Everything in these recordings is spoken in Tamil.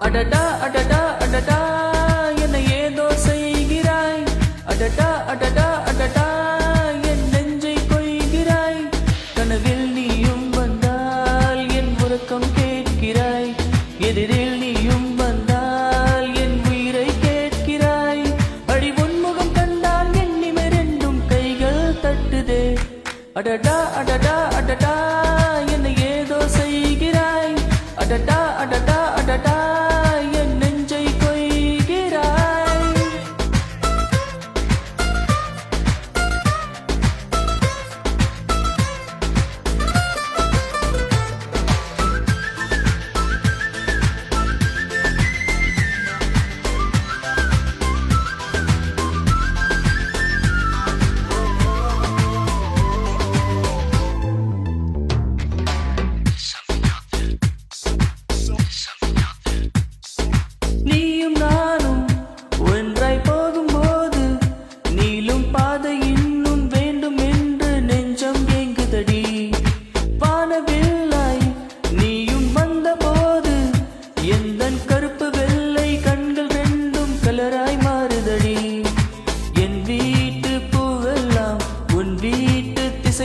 அடடா அடடா அடடா என்னை ஏதோ செய்கிறாய். அடடா அடடா அடடா என் நெஞ்சை கொய்கிறாய். கனவில் நீயும் வந்தால் என் உறக்கம் கேட்கிறாய். எதிரில் நீயும் வந்தால் என் உயிரை கேட்கிறாய். அடி உன்முகம் கண்டால் என் நிமிரெண்டும் கைகள் தட்டுதே. அடடா அடடா அடடா என்னை ஏதோ செய்கிறாய். அடடா அடடா அடடா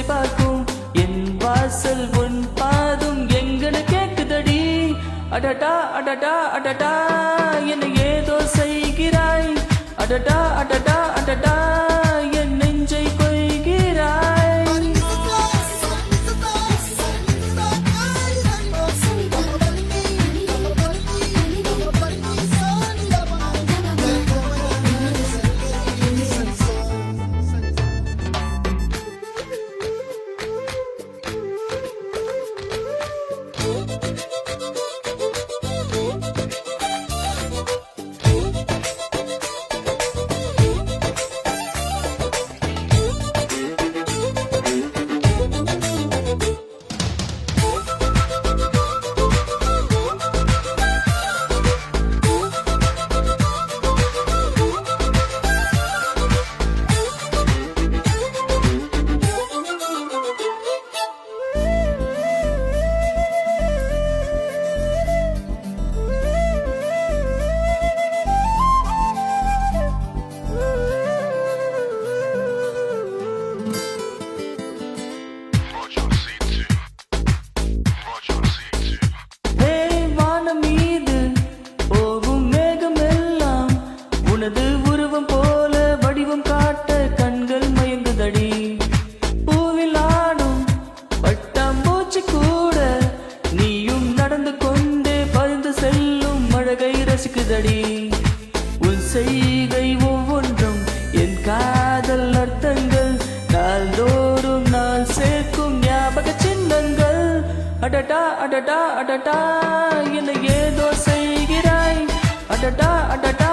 பார்க்கும் என் வாசல் உன் பாதும் எங்கன்னு கேக்குதடி. அடடா அடடா அடடா என்னை ஏதோ செய்கிறாய். அடடா அடடா அடடா என் நெஞ்சை கொய்கிறாய். உனது உருவம் போல வடிவம் காட்ட கண்கள் மயங்குதடி. பூவில் ஆடும் பட்டாம்பூச்சி கூட நீயும் நடந்து கொண்டே பறந்து செல்லும் அழகை ரசிக்குதடி. உன் செய்கை ஒவ்வொன்றும் என் காதல் அர்த்தங்கள் நாள்தோறும் நாள் சேர்க்கும் ஞாபக சின்னங்கள். அடடா அடடா அடடா என்னை ஏதோ செய்கிறாய். அடடா அடடா